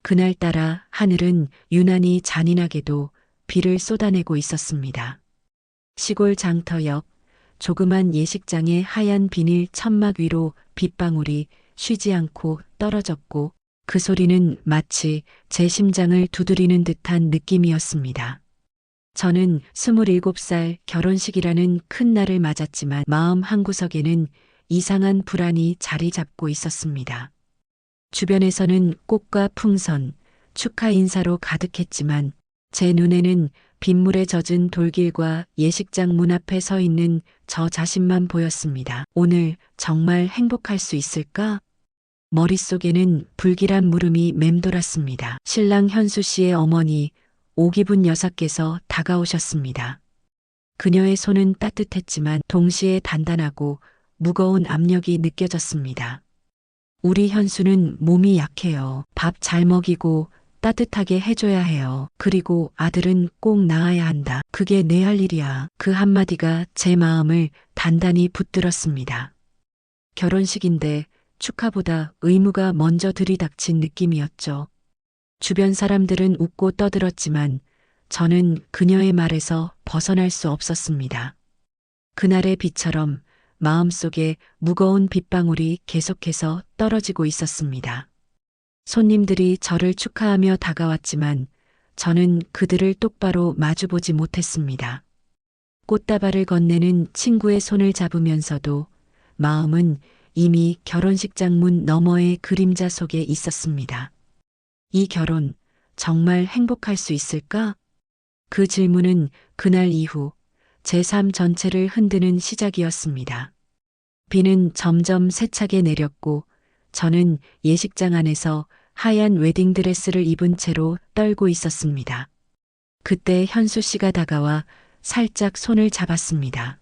그날따라 하늘은 유난히 잔인하게도 비를 쏟아내고 있었습니다. 시골 장터 옆 조그만 예식장의 하얀 비닐 천막 위로 빗방울이 쉬지 않고 떨어졌고 그 소리는 마치 제 심장을 두드리는 듯한 느낌이었습니다. 저는 27살 결혼식이라는 큰 날을 맞았지만 마음 한구석에는 이상한 불안이 자리 잡고 있었습니다. 주변에서는 꽃과 풍선, 축하 인사로 가득했지만 제 눈에는 빗물에 젖은 돌길과 예식장 문 앞에 서 있는 저 자신만 보였습니다. 오늘 정말 행복할 수 있을까? 머릿속에는 불길한 물음이 맴돌았습니다. 신랑 현수 씨의 어머니 오기분 여사께서 다가오셨습니다. 그녀의 손은 따뜻했지만 동시에 단단하고 무거운 압력이 느껴졌습니다. 우리 현수는 몸이 약해요. 밥 잘 먹이고 따뜻하게 해줘야 해요. 그리고 아들은 꼭 낳아야 한다. 그게 내 할 일이야. 그 한마디가 제 마음을 단단히 붙들었습니다. 결혼식인데 축하보다 의무가 먼저 들이닥친 느낌이었죠. 주변 사람들은 웃고 떠들었지만 저는 그녀의 말에서 벗어날 수 없었습니다. 그날의 비처럼 마음속에 무거운 빗방울이 계속해서 떨어지고 있었습니다. 손님들이 저를 축하하며 다가왔지만 저는 그들을 똑바로 마주보지 못했습니다. 꽃다발을 건네는 친구의 손을 잡으면서도 마음은 이미 결혼식장 문 너머의 그림자 속에 있었습니다. 이 결혼 정말 행복할 수 있을까? 그 질문은 그날 이후 제 삶 전체를 흔드는 시작이었습니다. 비는 점점 세차게 내렸고 저는 예식장 안에서 하얀 웨딩드레스를 입은 채로 떨고 있었습니다. 그때 현수 씨가 다가와 살짝 손을 잡았습니다.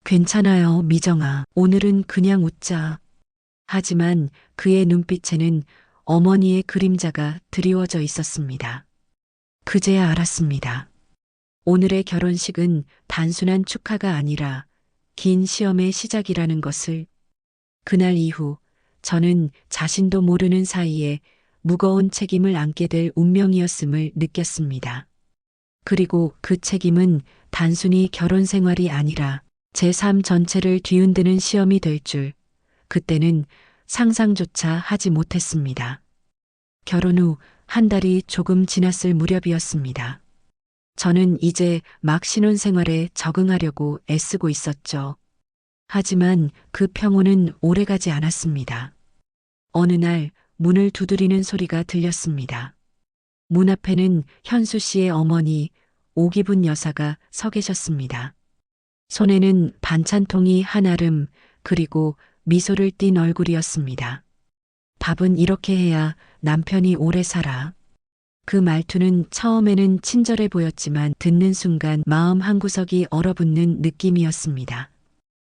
괜찮아요, 미정아. 오늘은 그냥 웃자. 하지만 그의 눈빛에는 어머니의 그림자가 드리워져 있었습니다. 그제야 알았습니다. 오늘의 결혼식은 단순한 축하가 아니라 긴 시험의 시작이라는 것을. 그날 이후 저는 자신도 모르는 사이에 무거운 책임을 안게 될 운명이었음을 느꼈습니다. 그리고 그 책임은 단순히 결혼 생활이 아니라 제 삶 전체를 뒤흔드는 시험이 될 줄 그때는 상상조차 하지 못했습니다. 결혼 후 한 달이 조금 지났을 무렵이었습니다. 저는 이제 막 신혼생활에 적응하려고 애쓰고 있었죠. 하지만 그 평온은 오래가지 않았습니다. 어느 날 문을 두드리는 소리가 들렸습니다. 문 앞에는 현수 씨의 어머니 오기분 여사가 서 계셨습니다. 손에는 반찬통이 한아름 그리고 미소를 띤 얼굴이었습니다. 밥은 이렇게 해야 남편이 오래 살아. 그 말투는 처음에는 친절해 보였지만 듣는 순간 마음 한구석이 얼어붙는 느낌이었습니다.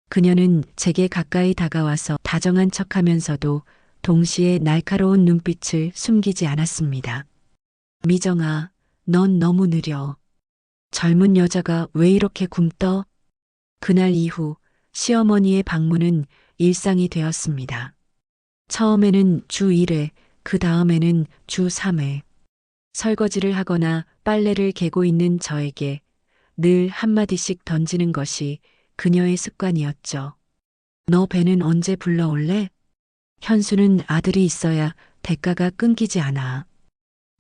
그녀는 제게 가까이 다가와서 다정한 척하면서도 동시에 날카로운 눈빛을 숨기지 않았습니다. 미정아, 넌 너무 느려. 젊은 여자가 왜 이렇게 굼떠? 그날 이후 시어머니의 방문은 일상이 되었습니다. 처음에는 주 1회, 그 다음에는 주 3회. 설거지를 하거나 빨래를 개고 있는 저에게 늘 한마디씩 던지는 것이 그녀의 습관이었죠. 너 배는 언제 불러올래? 현수는 아들이 있어야 대가가 끊기지 않아.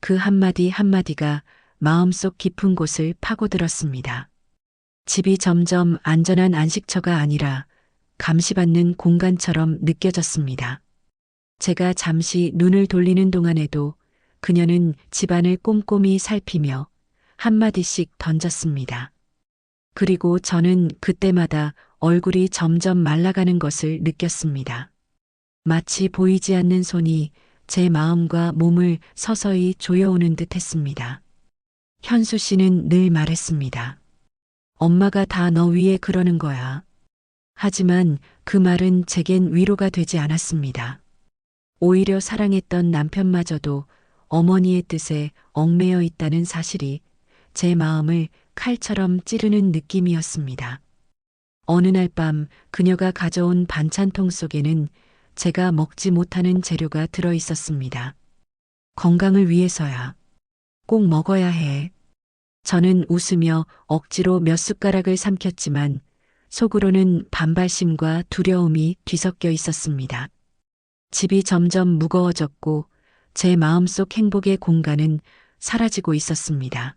그 한마디 한마디가 마음속 깊은 곳을 파고들었습니다. 집이 점점 안전한 안식처가 아니라 감시받는 공간처럼 느껴졌습니다. 제가 잠시 눈을 돌리는 동안에도 그녀는 집안을 꼼꼼히 살피며 한마디씩 던졌습니다. 그리고 저는 그때마다 얼굴이 점점 말라가는 것을 느꼈습니다. 마치 보이지 않는 손이 제 마음과 몸을 서서히 조여오는 듯 했습니다. 현수 씨는 늘 말했습니다. 엄마가 다 너 위해 그러는 거야. 하지만 그 말은 제겐 위로가 되지 않았습니다. 오히려 사랑했던 남편마저도 어머니의 뜻에 얽매여 있다는 사실이 제 마음을 칼처럼 찌르는 느낌이었습니다. 어느 날 밤 그녀가 가져온 반찬통 속에는 제가 먹지 못하는 재료가 들어 있었습니다. 건강을 위해서야. 꼭 먹어야 해. 저는 웃으며 억지로 몇 숟가락을 삼켰지만 속으로는 반발심과 두려움이 뒤섞여 있었습니다. 집이 점점 무거워졌고 제 마음속 행복의 공간은 사라지고 있었습니다.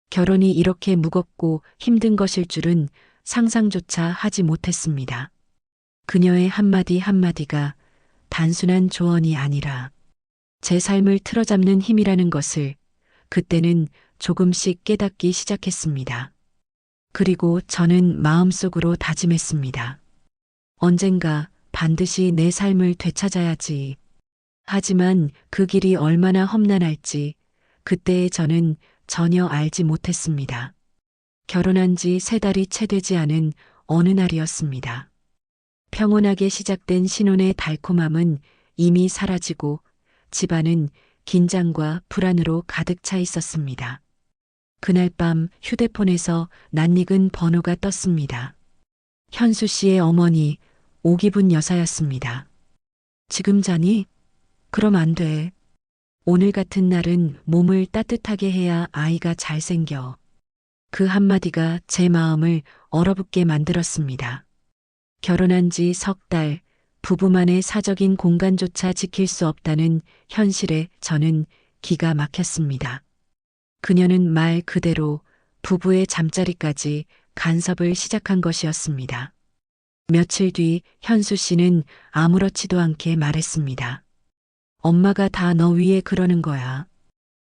결혼이 이렇게 무겁고 힘든 것일 줄은 상상조차 하지 못했습니다. 그녀의 한마디 한마디가 단순한 조언이 아니라 제 삶을 틀어잡는 힘이라는 것을 그때는 조금씩 깨닫기 시작했습니다. 그리고 저는 마음속으로 다짐했습니다. 언젠가 반드시 내 삶을 되찾아야지. 하지만 그 길이 얼마나 험난할지 그때의 저는 전혀 알지 못했습니다. 결혼한 지 3달이 채 되지 않은 어느 날이었습니다. 평온하게 시작된 신혼의 달콤함은 이미 사라지고 집안은 긴장과 불안으로 가득 차 있었습니다. 그날 밤 휴대폰에서 낯익은 번호가 떴습니다. 현수 씨의 어머니 오기분 여사였습니다. 지금 자니? 그럼 안 돼. 오늘 같은 날은 몸을 따뜻하게 해야 아이가 잘 생겨. 그 한마디가 제 마음을 얼어붙게 만들었습니다. 결혼한 지 3달, 부부만의 사적인 공간조차 지킬 수 없다는 현실에 저는 기가 막혔습니다. 그녀는 말 그대로 부부의 잠자리까지 간섭을 시작한 것이었습니다. 며칠 뒤 현수 씨는 아무렇지도 않게 말했습니다. 엄마가 다 너 위해 그러는 거야.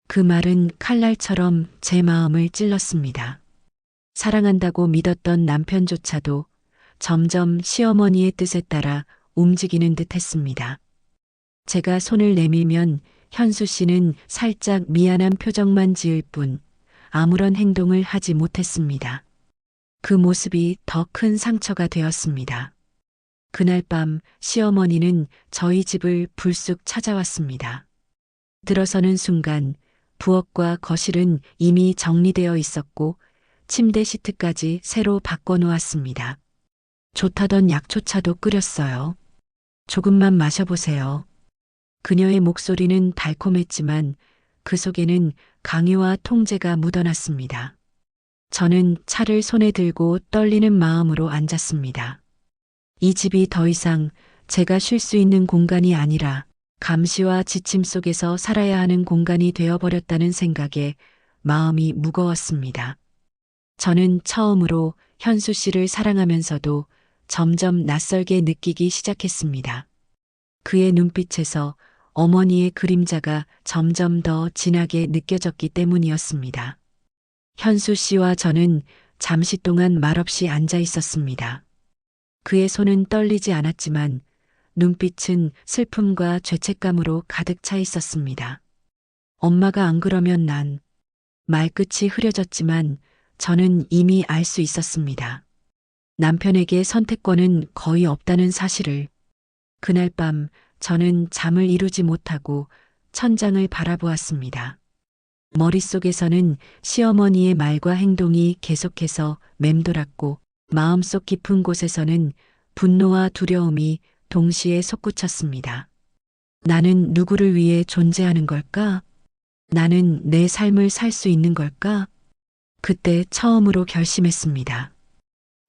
그 말은 칼날처럼 제 마음을 찔렀습니다. 사랑한다고 믿었던 남편조차도 점점 시어머니의 뜻에 따라 움직이는 듯 했습니다. 제가 손을 내밀면 현수 씨는 살짝 미안한 표정만 지을 뿐 아무런 행동을 하지 못했습니다. 그 모습이 더 큰 상처가 되었습니다. 그날 밤 시어머니는 저희 집을 불쑥 찾아왔습니다. 들어서는 순간 부엌과 거실은 이미 정리되어 있었고 침대 시트까지 새로 바꿔놓았습니다. 좋다던 약초차도 끓였어요. 조금만 마셔보세요. 그녀의 목소리는 달콤했지만 그 속에는 강요와 통제가 묻어났습니다. 저는 차를 손에 들고 떨리는 마음으로 앉았습니다. 이 집이 더 이상 제가 쉴 수 있는 공간이 아니라 감시와 지침 속에서 살아야 하는 공간이 되어버렸다는 생각에 마음이 무거웠습니다. 저는 처음으로 현수 씨를 사랑하면서도 점점 낯설게 느끼기 시작했습니다. 그의 눈빛에서 어머니의 그림자가 점점 더 진하게 느껴졌기 때문이었습니다. 현수 씨와 저는 잠시 동안 말없이 앉아 있었습니다. 그의 손은 떨리지 않았지만 눈빛은 슬픔과 죄책감으로 가득 차 있었습니다. 엄마가 안 그러면 난 말끝이 흐려졌지만 저는 이미 알 수 있었습니다. 남편에게 선택권은 거의 없다는 사실을. 그날 밤 저는 잠을 이루지 못하고 천장을 바라보았습니다. 머릿속에서는 시어머니의 말과 행동이 계속해서 맴돌았고 마음속 깊은 곳에서는 분노와 두려움이 동시에 솟구쳤습니다. 나는 누구를 위해 존재하는 걸까? 나는 내 삶을 살 수 있는 걸까? 그때 처음으로 결심했습니다.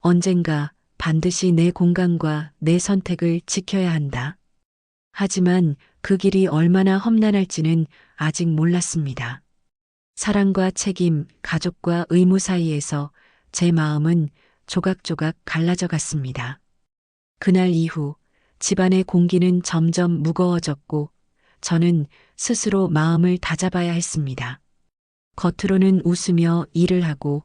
언젠가 반드시 내 공간과 내 선택을 지켜야 한다. 하지만 그 길이 얼마나 험난할지는 아직 몰랐습니다. 사랑과 책임, 가족과 의무 사이에서 제 마음은 조각조각 갈라져 갔습니다. 그날 이후 집안의 공기는 점점 무거워졌고 저는 스스로 마음을 다잡아야 했습니다. 겉으로는 웃으며 일을 하고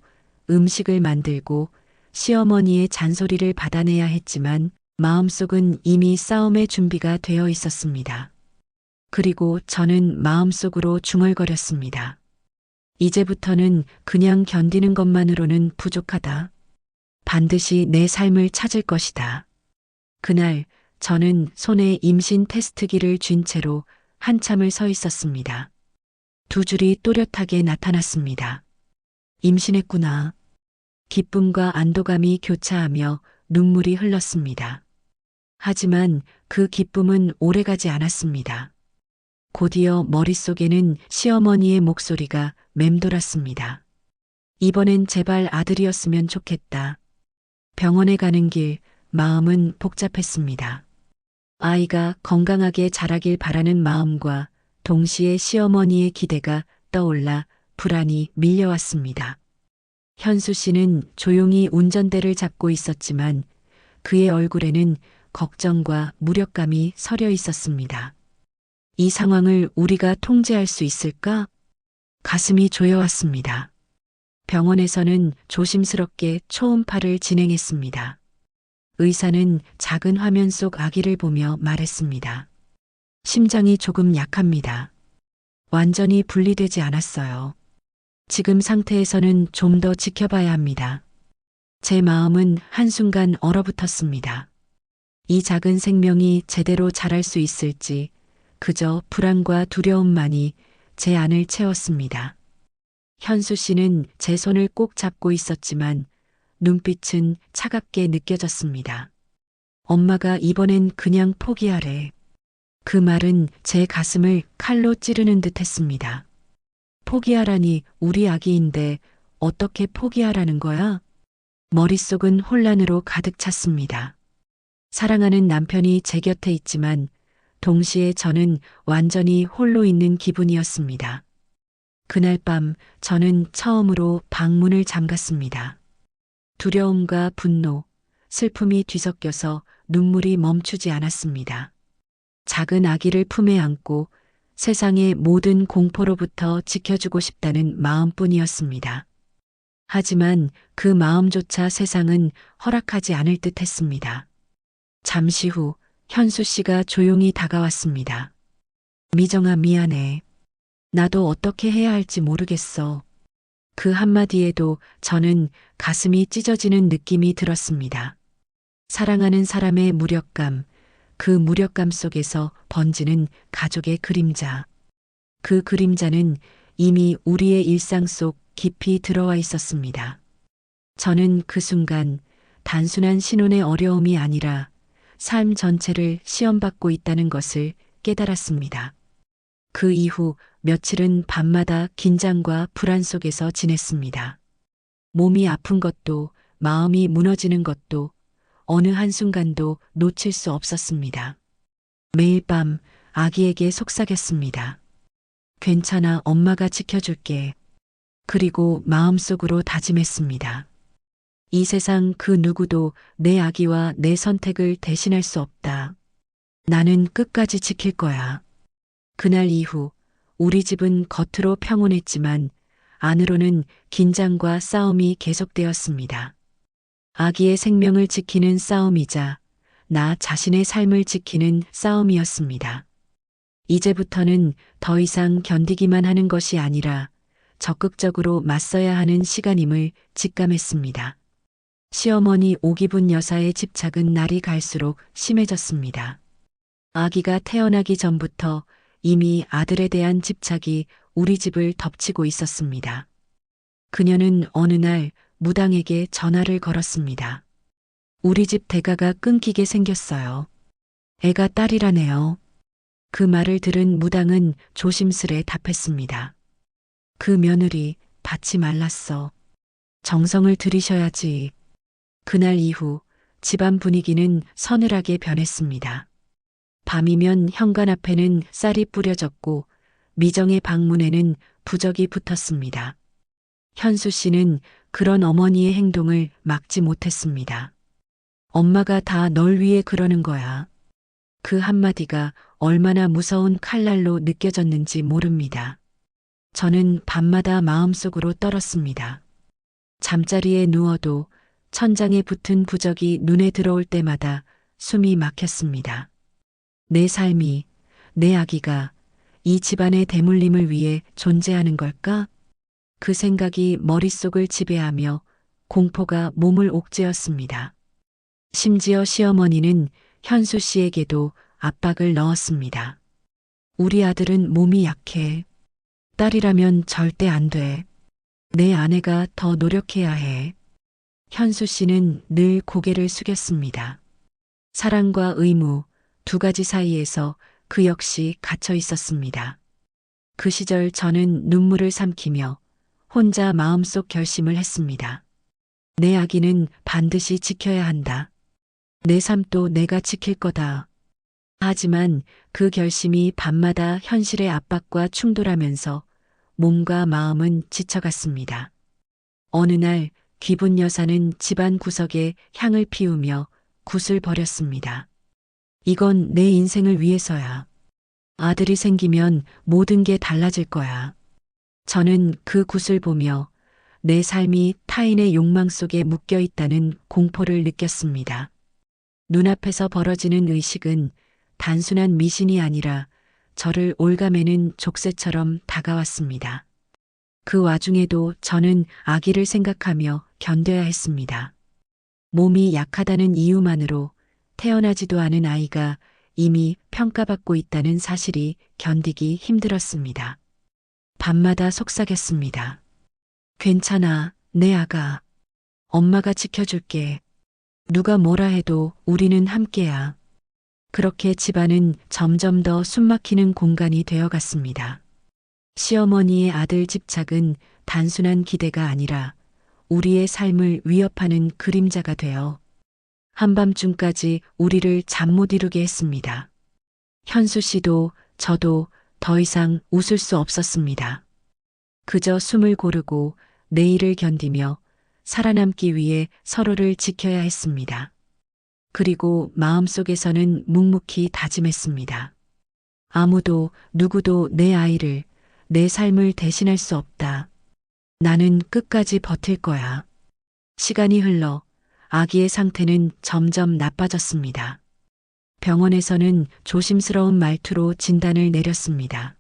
음식을 만들고 시어머니의 잔소리를 받아내야 했지만 마음속은 이미 싸움의 준비가 되어 있었습니다. 그리고 저는 마음속으로 중얼거렸습니다. 이제부터는 그냥 견디는 것만으로는 부족하다. 반드시 내 삶을 찾을 것이다. 그날 저는 손에 임신 테스트기를 쥔 채로 한참을 서 있었습니다. 2줄이 또렷하게 나타났습니다. 임신했구나. 기쁨과 안도감이 교차하며 눈물이 흘렀습니다. 하지만 그 기쁨은 오래가지 않았습니다. 곧이어 머릿속에는 시어머니의 목소리가 맴돌았습니다. 이번엔 제발 아들이었으면 좋겠다. 병원에 가는 길 마음은 복잡했습니다. 아이가 건강하게 자라길 바라는 마음과 동시에 시어머니의 기대가 떠올라 불안이 밀려왔습니다. 현수 씨는 조용히 운전대를 잡고 있었지만 그의 얼굴에는 걱정과 무력감이 서려 있었습니다. 이 상황을 우리가 통제할 수 있을까? 가슴이 조여왔습니다. 병원에서는 조심스럽게 초음파를 진행했습니다. 의사는 작은 화면 속 아기를 보며 말했습니다. 심장이 조금 약합니다. 완전히 분리되지 않았어요. 지금 상태에서는 좀 더 지켜봐야 합니다. 제 마음은 한순간 얼어붙었습니다. 이 작은 생명이 제대로 자랄 수 있을지 그저 불안과 두려움만이 제 안을 채웠습니다. 현수 씨는 제 손을 꼭 잡고 있었지만 눈빛은 차갑게 느껴졌습니다. 엄마가 이번엔 그냥 포기하래. 그 말은 제 가슴을 칼로 찌르는 듯 했습니다. 포기하라니 우리 아기인데 어떻게 포기하라는 거야? 머릿속은 혼란으로 가득 찼습니다. 사랑하는 남편이 제 곁에 있지만 동시에 저는 완전히 홀로 있는 기분이었습니다. 그날 밤 저는 처음으로 방문을 잠갔습니다. 두려움과 분노, 슬픔이 뒤섞여서 눈물이 멈추지 않았습니다. 작은 아기를 품에 안고 세상의 모든 공포로부터 지켜주고 싶다는 마음뿐이었습니다. 하지만 그 마음조차 세상은 허락하지 않을 듯 했습니다. 잠시 후 현수 씨가 조용히 다가왔습니다. 미정아, 미안해. 나도 어떻게 해야 할지 모르겠어. 그 한마디에도 저는 가슴이 찢어지는 느낌이 들었습니다. 사랑하는 사람의 무력감, 그 무력감 속에서 번지는 가족의 그림자. 그 그림자는 이미 우리의 일상 속 깊이 들어와 있었습니다. 저는 그 순간 단순한 신혼의 어려움이 아니라 삶 전체를 시험받고 있다는 것을 깨달았습니다. 그 이후 며칠은 밤마다 긴장과 불안 속에서 지냈습니다. 몸이 아픈 것도 마음이 무너지는 것도 어느 한순간도 놓칠 수 없었습니다. 매일 밤 아기에게 속삭였습니다. 괜찮아, 엄마가 지켜줄게. 그리고 마음속으로 다짐했습니다. 이 세상 그 누구도 내 아기와 내 선택을 대신할 수 없다. 나는 끝까지 지킬 거야. 그날 이후 우리 집은 겉으로 평온했지만 안으로는 긴장과 싸움이 계속되었습니다. 아기의 생명을 지키는 싸움이자 나 자신의 삶을 지키는 싸움이었습니다. 이제부터는 더 이상 견디기만 하는 것이 아니라 적극적으로 맞서야 하는 시간임을 직감했습니다. 시어머니 오기분 여사의 집착은 날이 갈수록 심해졌습니다. 아기가 태어나기 전부터 이미 아들에 대한 집착이 우리 집을 덮치고 있었습니다. 그녀는 어느 날 무당에게 전화를 걸었습니다. 우리 집 대가가 끊기게 생겼어요. 애가 딸이라네요. 그 말을 들은 무당은 조심스레 답했습니다. 그 며느리 받지 말랐어. 정성을 들이셔야지. 그날 이후 집안 분위기는 서늘하게 변했습니다. 밤이면 현관 앞에는 쌀이 뿌려졌고 미정의 방문에는 부적이 붙었습니다. 현수 씨는 그런 어머니의 행동을 막지 못했습니다. 엄마가 다 널 위해 그러는 거야. 그 한마디가 얼마나 무서운 칼날로 느껴졌는지 모릅니다. 저는 밤마다 마음속으로 떨었습니다. 잠자리에 누워도 천장에 붙은 부적이 눈에 들어올 때마다 숨이 막혔습니다. 내 삶이, 내 아기가 이 집안의 대물림을 위해 존재하는 걸까? 그 생각이 머릿속을 지배하며 공포가 몸을 옥죄었습니다. 심지어 시어머니는 현수 씨에게도 압박을 넣었습니다. 우리 아들은 몸이 약해. 딸이라면 절대 안 돼. 내 아내가 더 노력해야 해. 현수 씨는 늘 고개를 숙였습니다. 사랑과 의무 두 가지 사이에서 그 역시 갇혀 있었습니다. 그 시절 저는 눈물을 삼키며 혼자 마음속 결심을 했습니다. 내 아기는 반드시 지켜야 한다. 내 삶도 내가 지킬 거다. 하지만 그 결심이 밤마다 현실의 압박과 충돌하면서 몸과 마음은 지쳐갔습니다. 어느 날 기분 여사는 집안 구석에 향을 피우며 굿을 버렸습니다. 이건 내 인생을 위해서야. 아들이 생기면 모든 게 달라질 거야. 저는 그 굿을 보며 내 삶이 타인의 욕망 속에 묶여 있다는 공포를 느꼈습니다. 눈앞에서 벌어지는 의식은 단순한 미신이 아니라 저를 올가매는 족쇄처럼 다가왔습니다. 그 와중에도 저는 아기를 생각하며 견뎌야 했습니다. 몸이 약하다는 이유만으로 태어나지도 않은 아이가 이미 평가받고 있다는 사실이 견디기 힘들었습니다. 밤마다 속삭였습니다. 괜찮아, 내 아가. 엄마가 지켜줄게. 누가 뭐라 해도 우리는 함께야. 그렇게 집안은 점점 더 숨막히는 공간이 되어갔습니다. 시어머니의 아들 집착은 단순한 기대가 아니라 우리의 삶을 위협하는 그림자가 되어 한밤중까지 우리를 잠 못 이루게 했습니다. 현수 씨도 저도 더 이상 웃을 수 없었습니다. 그저 숨을 고르고 내일을 견디며 살아남기 위해 서로를 지켜야 했습니다. 그리고 마음속에서는 묵묵히 다짐했습니다. 아무도 누구도 내 아이를, 내 삶을 대신할 수 없다. 나는 끝까지 버틸 거야. 시간이 흘러 아기의 상태는 점점 나빠졌습니다. 병원에서는 조심스러운 말투로 진단을 내렸습니다.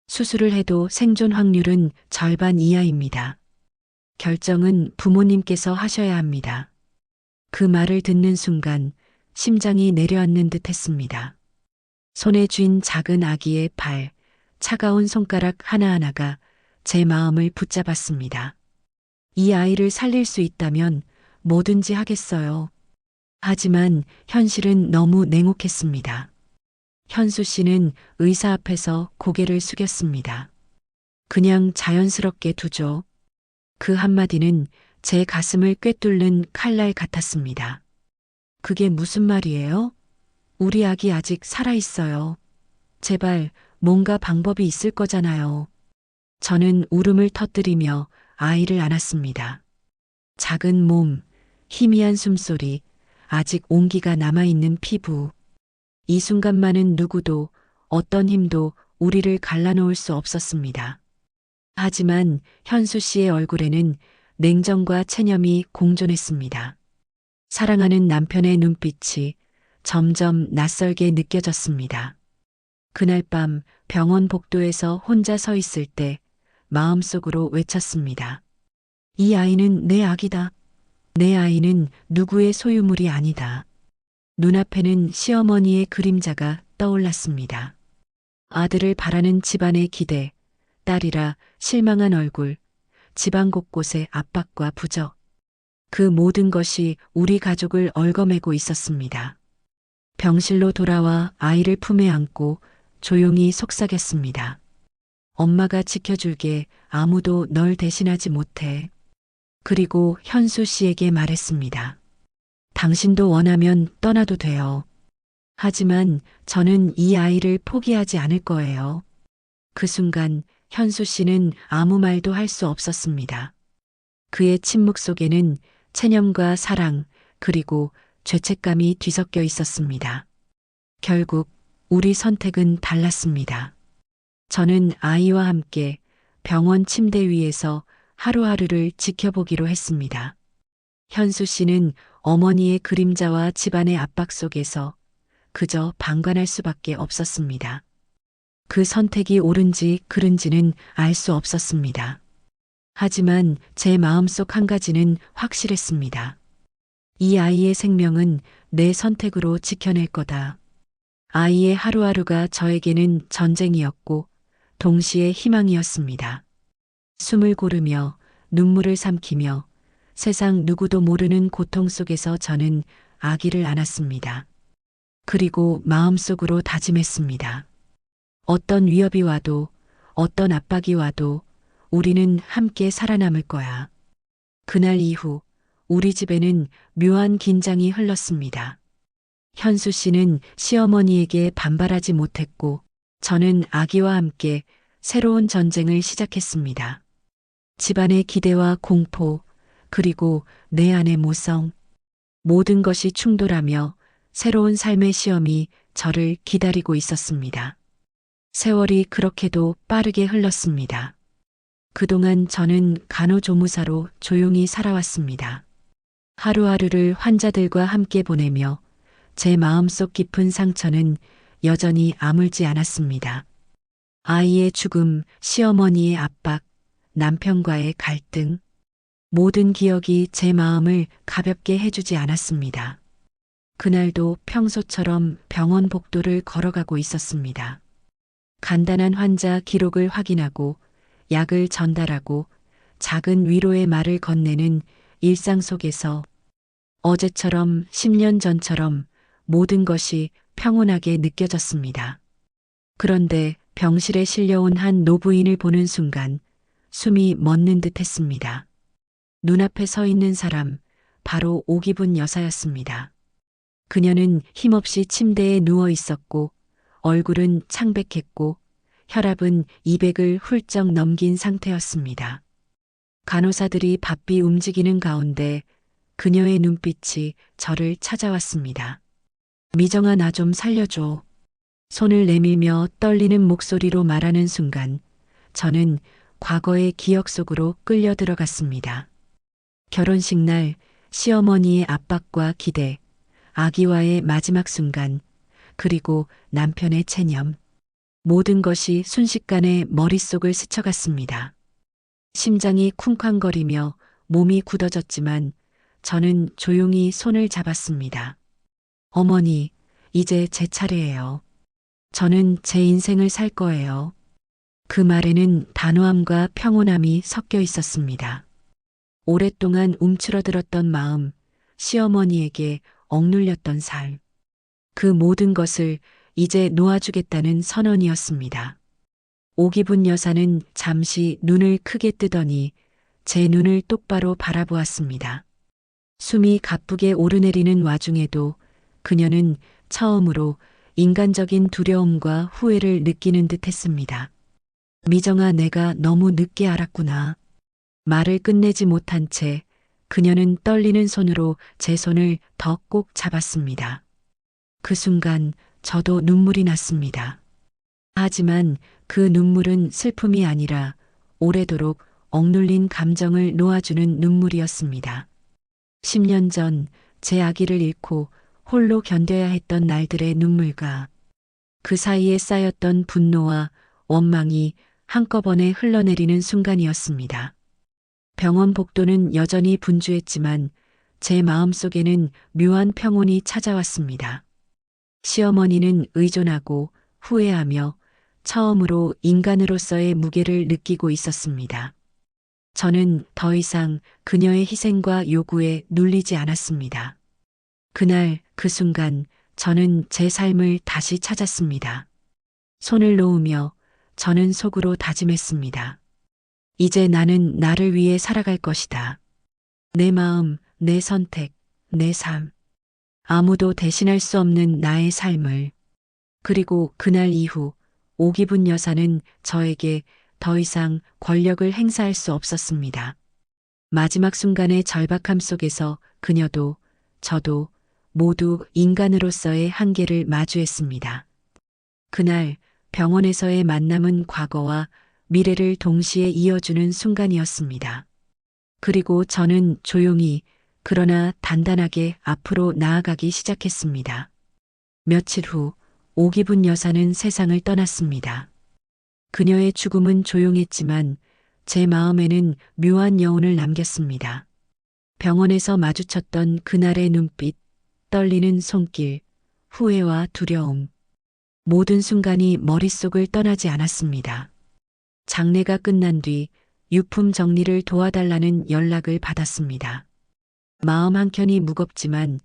수술을 해도 생존 확률은 절반 이하입니다. 결정은 부모님께서 하셔야 합니다. 그 말을 듣는 순간 심장이 내려앉는 듯 했습니다. 손에 쥔 작은 아기의 발, 차가운 손가락 하나하나가 제 마음을 붙잡았습니다. 이 아이를 살릴 수 있다면 뭐든지 하겠어요. 하지만 현실은 너무 냉혹했습니다. 현수 씨는 의사 앞에서 고개를 숙였습니다. 그냥 자연스럽게 두죠. 그 한마디는 제 가슴을 꿰뚫는 칼날 같았습니다. 그게 무슨 말이에요? 우리 아기 아직 살아있어요. 제발 뭔가 방법이 있을 거잖아요. 저는 울음을 터뜨리며 아이를 안았습니다. 작은 몸, 희미한 숨소리, 아직 온기가 남아있는 피부. 이 순간만은 누구도 어떤 힘도 우리를 갈라놓을 수 없었습니다. 하지만 현수 씨의 얼굴에는 냉정과 체념이 공존했습니다. 사랑하는 남편의 눈빛이 점점 낯설게 느껴졌습니다. 그날 밤 병원 복도에서 혼자 서 있을 때 마음속으로 외쳤습니다. 이 아이는 내 아기다. 내 아이는 누구의 소유물이 아니다. 눈앞에는 시어머니의 그림자가 떠올랐습니다. 아들을 바라는 집안의 기대, 딸이라 실망한 얼굴, 집안 곳곳의 압박과 부적. 그 모든 것이 우리 가족을 얽어매고 있었습니다. 병실로 돌아와 아이를 품에 안고 조용히 속삭였습니다. 엄마가 지켜줄게. 아무도 널 대신하지 못해. 그리고 현수 씨에게 말했습니다. 당신도 원하면 떠나도 돼요. 하지만 저는 이 아이를 포기하지 않을 거예요. 그 순간 현수 씨는 아무 말도 할 수 없었습니다. 그의 침묵 속에는 체념과 사랑, 그리고 죄책감이 뒤섞여 있었습니다. 결국 우리 선택은 달랐습니다. 저는 아이와 함께 병원 침대 위에서 하루하루를 지켜보기로 했습니다. 현수 씨는 어머니의 그림자와 집안의 압박 속에서 그저 방관할 수밖에 없었습니다. 그 선택이 옳은지 그른지는 알 수 없었습니다. 하지만 제 마음속 한 가지는 확실했습니다. 이 아이의 생명은 내 선택으로 지켜낼 거다. 아이의 하루하루가 저에게는 전쟁이었고 동시에 희망이었습니다. 숨을 고르며 눈물을 삼키며 세상 누구도 모르는 고통 속에서 저는 아기를 안았습니다. 그리고 마음속으로 다짐했습니다. 어떤 위협이 와도, 어떤 압박이 와도 우리는 함께 살아남을 거야. 그날 이후 우리 집에는 묘한 긴장이 흘렀습니다. 현수 씨는 시어머니에게 반발하지 못했고, 저는 아기와 함께 새로운 전쟁을 시작했습니다. 집안의 기대와 공포, 그리고 내 안의 모성, 모든 것이 충돌하며 새로운 삶의 시험이 저를 기다리고 있었습니다. 세월이 그렇게도 빠르게 흘렀습니다. 그동안 저는 간호조무사로 조용히 살아왔습니다. 하루하루를 환자들과 함께 보내며 제 마음속 깊은 상처는 여전히 아물지 않았습니다. 아이의 죽음, 시어머니의 압박, 남편과의 갈등, 모든 기억이 제 마음을 가볍게 해주지 않았습니다. 그날도 평소처럼 병원 복도를 걸어가고 있었습니다. 간단한 환자 기록을 확인하고 약을 전달하고 작은 위로의 말을 건네는 일상 속에서 어제처럼 10년 전처럼 모든 것이 평온하게 느껴졌습니다. 그런데 병실에 실려온 한 노부인을 보는 순간 숨이 멎는 듯 했습니다. 눈앞에 서 있는 사람, 바로 오기분 여사였습니다. 그녀는 힘없이 침대에 누워 있었고 얼굴은 창백했고 혈압은 200을 훌쩍 넘긴 상태였습니다. 간호사들이 바삐 움직이는 가운데 그녀의 눈빛이 저를 찾아왔습니다. 미정아, 나 좀 살려줘. 손을 내밀며 떨리는 목소리로 말하는 순간 저는 과거의 기억 속으로 끌려 들어갔습니다. 결혼식 날 시어머니의 압박과 기대, 아기와의 마지막 순간, 그리고 남편의 체념. 모든 것이 순식간에 머릿속을 스쳐갔습니다. 심장이 쿵쾅거리며 몸이 굳어졌지만 저는 조용히 손을 잡았습니다. 어머니, 이제 제 차례예요. 저는 제 인생을 살 거예요. 그 말에는 단호함과 평온함이 섞여 있었습니다. 오랫동안 움츠러들었던 마음, 시어머니에게 억눌렸던 삶. 그 모든 것을 이제 놓아주겠다는 선언이었습니다. 오기분 여사는 잠시 눈을 크게 뜨더니 제 눈을 똑바로 바라보았습니다. 숨이 가쁘게 오르내리는 와중에도 그녀는 처음으로 인간적인 두려움과 후회를 느끼는 듯 했습니다. 미정아, 내가 너무 늦게 알았구나. 말을 끝내지 못한 채 그녀는 떨리는 손으로 제 손을 더 꼭 잡았습니다. 그 순간 저도 눈물이 났습니다. 하지만 그 눈물은 슬픔이 아니라 오래도록 억눌린 감정을 놓아주는 눈물이었습니다. 10년 전 제 아기를 잃고 홀로 견뎌야 했던 날들의 눈물과 그 사이에 쌓였던 분노와 원망이 한꺼번에 흘러내리는 순간이었습니다. 병원 복도는 여전히 분주했지만 제 마음속에는 묘한 평온이 찾아왔습니다. 시어머니는 의존하고 후회하며 처음으로 인간으로서의 무게를 느끼고 있었습니다. 저는 더 이상 그녀의 희생과 요구에 눌리지 않았습니다. 그날 그 순간 저는 제 삶을 다시 찾았습니다. 손을 놓으며 저는 속으로 다짐했습니다. 이제 나는 나를 위해 살아갈 것이다. 내 마음, 내 선택, 내 삶. 아무도 대신할 수 없는 나의 삶을. 그리고 그날 이후 오기분 여사는 저에게 더 이상 권력을 행사할 수 없었습니다. 마지막 순간의 절박함 속에서 그녀도 저도 모두 인간으로서의 한계를 마주했습니다. 그날 병원에서의 만남은 과거와 미래를 동시에 이어주는 순간이었습니다. 그리고 저는 조용히 그러나 단단하게 앞으로 나아가기 시작했습니다. 며칠 후 오기분 여사는 세상을 떠났습니다. 그녀의 죽음은 조용했지만 제 마음에는 묘한 여운을 남겼습니다. 병원에서 마주쳤던 그날의 눈빛, 떨리는 손길, 후회와 두려움. 모든 순간이 머릿속을 떠나지 않았습니다. 장례가 끝난 뒤 유품 정리를 도와달라는 연락을 받았습니다. 마음 한켠이 무겁지만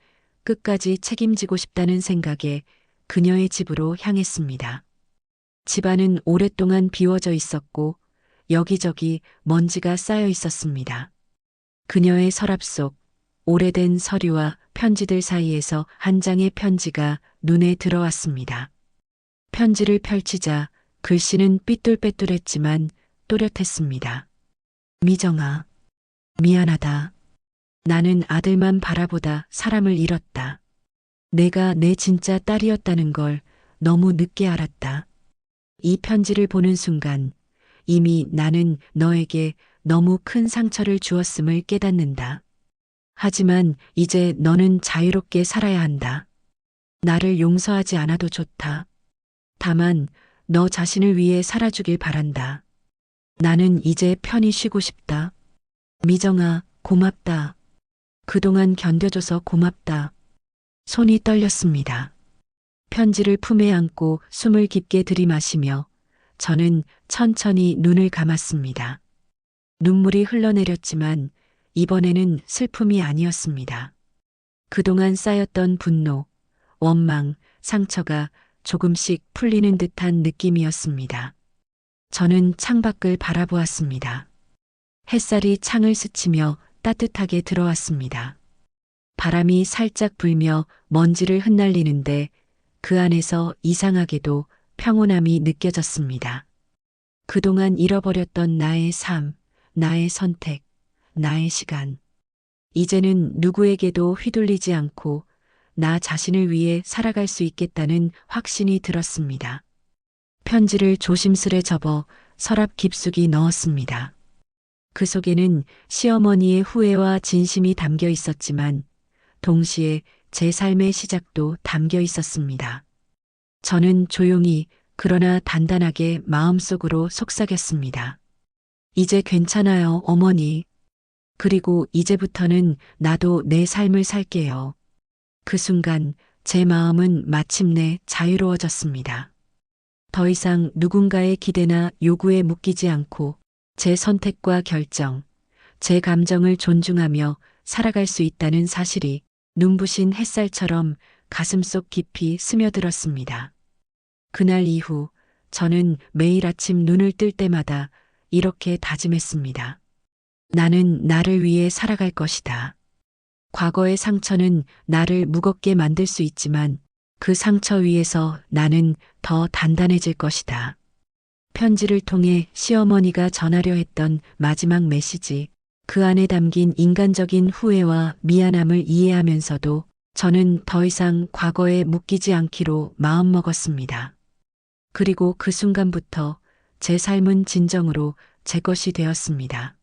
끝까지 책임지고 싶다는 생각에 그녀의 집으로 향했습니다. 집안은 오랫동안 비워져 있었고 여기저기 먼지가 쌓여 있었습니다. 그녀의 서랍 속 오래된 서류와 편지들 사이에서 한 장의 편지가 눈에 들어왔습니다. 편지를 펼치자 글씨는 삐뚤빼뚤했지만 또렷했습니다. 미정아, 미안하다. 나는 아들만 바라보다 사람을 잃었다. 내가 내 진짜 딸이었다는 걸 너무 늦게 알았다. 이 편지를 보는 순간 이미 나는 너에게 너무 큰 상처를 주었음을 깨닫는다. 하지만 이제 너는 자유롭게 살아야 한다. 나를 용서하지 않아도 좋다. 다만 너 자신을 위해 살아주길 바란다. 나는 이제 편히 쉬고 싶다. 미정아, 고맙다. 그동안 견뎌줘서 고맙다. 손이 떨렸습니다. 편지를 품에 안고 숨을 깊게 들이마시며 저는 천천히 눈을 감았습니다. 눈물이 흘러내렸지만 이번에는 슬픔이 아니었습니다. 그동안 쌓였던 분노, 원망, 상처가 조금씩 풀리는 듯한 느낌이었습니다. 저는 창밖을 바라보았습니다. 햇살이 창을 스치며 따뜻하게 들어왔습니다. 바람이 살짝 불며 먼지를 흩날리는데 그 안에서 이상하게도 평온함이 느껴졌습니다. 그동안 잃어버렸던 나의 삶, 나의 선택, 나의 시간. 이제는 누구에게도 휘둘리지 않고 나 자신을 위해 살아갈 수 있겠다는 확신이 들었습니다. 편지를 조심스레 접어 서랍 깊숙이 넣었습니다. 그 속에는 시어머니의 후회와 진심이 담겨 있었지만 동시에 제 삶의 시작도 담겨 있었습니다. 저는 조용히 그러나 단단하게 마음속으로 속삭였습니다. 이제 괜찮아요, 어머니. 그리고 이제부터는 나도 내 삶을 살게요. 그 순간 제 마음은 마침내 자유로워졌습니다. 더 이상 누군가의 기대나 요구에 묶이지 않고 제 선택과 결정, 제 감정을 존중하며 살아갈 수 있다는 사실이 눈부신 햇살처럼 가슴속 깊이 스며들었습니다. 그날 이후 저는 매일 아침 눈을 뜰 때마다 이렇게 다짐했습니다. 나는 나를 위해 살아갈 것이다. 과거의 상처는 나를 무겁게 만들 수 있지만 그 상처 위에서 나는 더 단단해질 것이다. 편지를 통해 시어머니가 전하려 했던 마지막 메시지, 그 안에 담긴 인간적인 후회와 미안함을 이해하면서도 저는 더 이상 과거에 묶이지 않기로 마음먹었습니다. 그리고 그 순간부터 제 삶은 진정으로 제 것이 되었습니다.